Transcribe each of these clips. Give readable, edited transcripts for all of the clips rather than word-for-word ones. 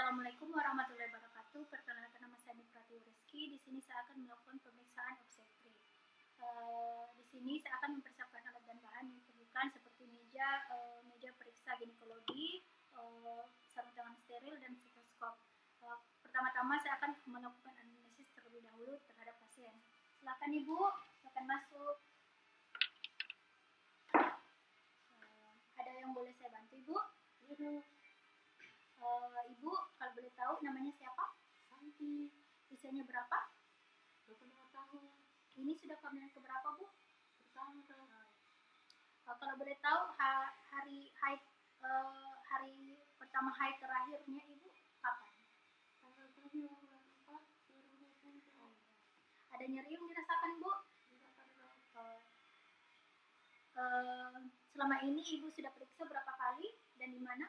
Assalamualaikum warahmatullahi wabarakatuh. Perkenalkan, nama saya Pratiwi Rizky. Di sini saya akan melakukan pemeriksaan obstetrik. Di sini saya akan mempersiapkan alat dan bahan yang diperlukan seperti meja periksa ginekologi, sarung tangan steril, dan stetoskop. Pertama-tama saya akan melakukan anamnesis terlebih dahulu terhadap pasien. Silakan Ibu, silakan masuk. Ada yang boleh saya bantu Ibu? Ibu, kalau boleh tahu namanya siapa? Santi. Usianya berapa? 25 tahun. Ini sudah kehamilan keberapa Bu? Pertama. Kalau boleh tahu hari pertama haid terakhirnya Ibu kapan? Tanggal 7 bulan 4 2020. Ada nyeri yang dirasakan Bu? Tidak ada. Selama ini Ibu sudah periksa berapa kali dan di mana?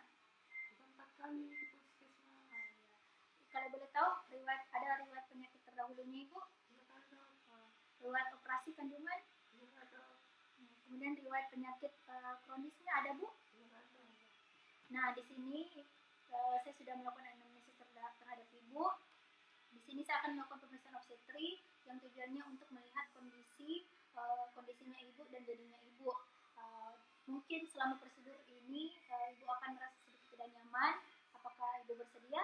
4 kali di puskesmas. Kalau boleh tahu ada riwayat penyakit terdahulunya Ibu? Tidak ada. Riwayat operasi kandungan? Tidak ada. Kemudian riwayat penyakit kronisnya ada Bu? Tidak ada. Nah, di sini saya sudah melakukan anamnesis terhadap Ibu. Di sini saya akan melakukan pemeriksaan obstetri yang tujuannya untuk melihat kondisinya Ibu dan jadinya Ibu. Mungkin selama prosedur ini Ibu akan merasa sedikit tidak nyaman. Apakah Ibu bersedia?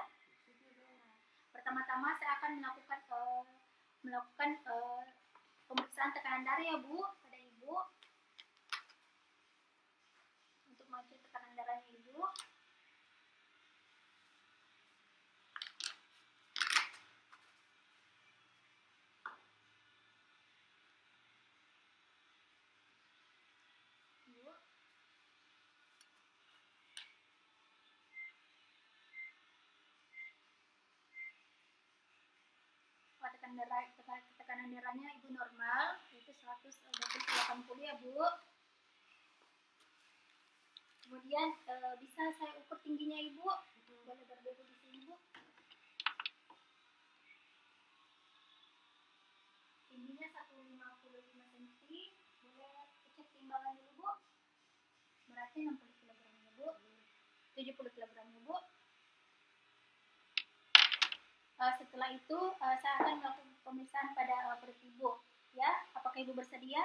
Pertama-tama saya akan melakukan pemeriksaan tekanan darah ya Bu pada Ibu. Untuk mengecek tekanan darahnya Ibu. Tekanan darahnya Ibu normal, yaitu 180 ya Bu. Kemudian bisa saya ukur tingginya Ibu? Boleh berdiri di sini Bu. Tingginya 155 cm. Boleh cek timbangan dulu Bu. Berarti 60 kg ya Bu. 70 kg ya Bu. Setelah itu saya akan melakukan pemeriksaan pada perut Ibu. Ya, apakah Ibu bersedia?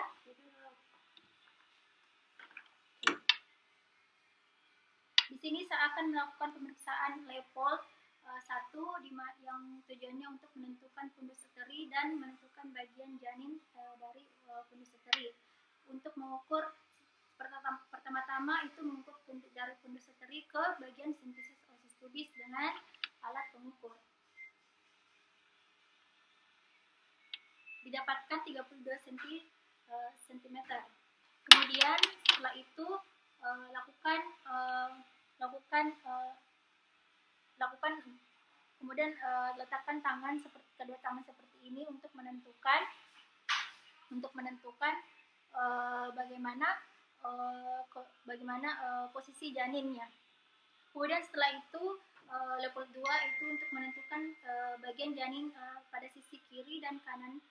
Di sini saya akan melakukan pemeriksaan Leopold 1 yang tujuannya untuk menentukan fundus uteri dan menentukan bagian janin dari fundus uteri. Untuk mengukur pertama-tama itu mengukur dari fundus uteri ke bagian sintesis osis pubis dengan alat pengukur. Didapatkan 32 cm. Kemudian setelah itu letakkan kedua tangan seperti ini untuk menentukan bagaimana posisi janinnya. Kemudian setelah itu level 2 itu untuk menentukan bagian janin pada sisi kiri dan kanan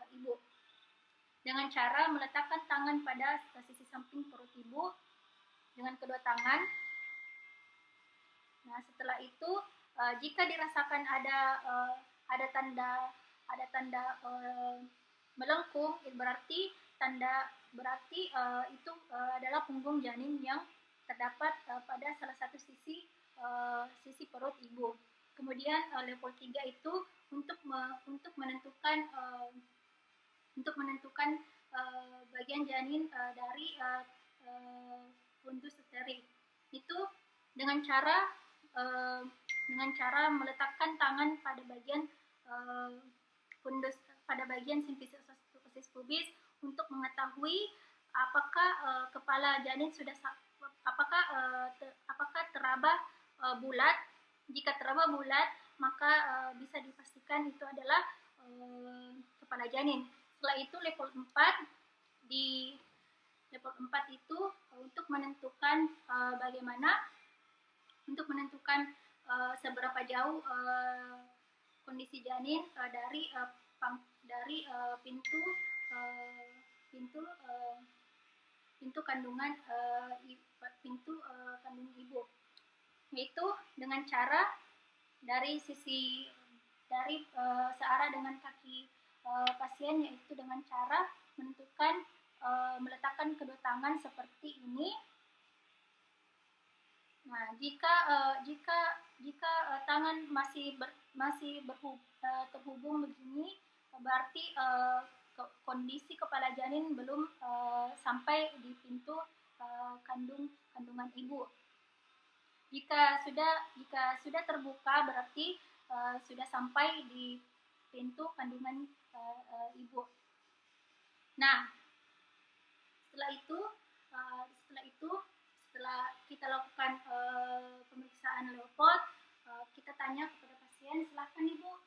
Ibu dengan cara meletakkan tangan pada sisi samping perut Ibu dengan kedua tangan. Nah, setelah itu jika dirasakan ada tanda melengkung, berarti itu adalah punggung janin yang terdapat pada salah satu sisi perut Ibu. Kemudian level 3 itu untuk menentukan bagian janin dari fundus uteri. Itu dengan cara meletakkan tangan pada bagian sintesis osis pubis untuk mengetahui apakah kepala janin apakah teraba bulat. Jika teraba bulat, maka bisa dipastikan itu adalah kepala janin. Setelah itu level 4 itu untuk menentukan seberapa jauh kondisi janin dari pintu kandungan Ibu, yaitu dengan cara dari sisi searah dengan kaki pasien, yaitu dengan cara menentukan meletakkan kedua tangan seperti ini. Nah, jika tangan masih terhubung begini, berarti kondisi kepala janin belum sampai di pintu kandungan ibu. Jika sudah terbuka, berarti sudah sampai di pintu kandungan ibu. Nah, setelah itu setelah kita lakukan pemeriksaan Leopold, kita tanya kepada pasien, silakan ibu.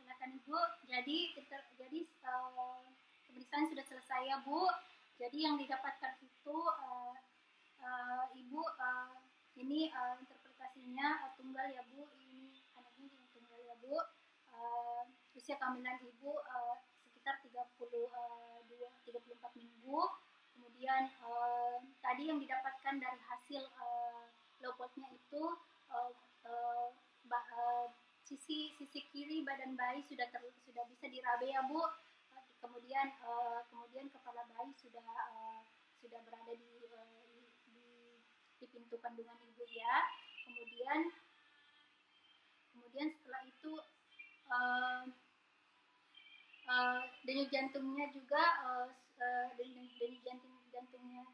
Silakan ibu. Jadi pemeriksaan sudah selesai ya bu. Jadi yang didapatkan itu ibu ini interpretasinya tunggal ya bu. Ini anaknya yang tunggal ya bu. Usia kehamilan ibu sekitar 34 minggu. Kemudian tadi yang didapatkan dari hasil Leopoldnya itu sisi kiri badan bayi sudah bisa dirabe ya bu. Kemudian kepala bayi sudah berada di pintu kandungan ibu ya. Kemudian setelah itu denyut jantungnya juga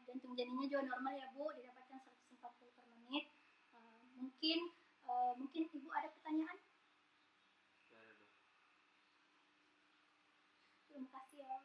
jantung janinnya juga normal ya bu, didapatkan 140 per menit. Mungkin ibu ada pertanyaan? Terima kasih ya.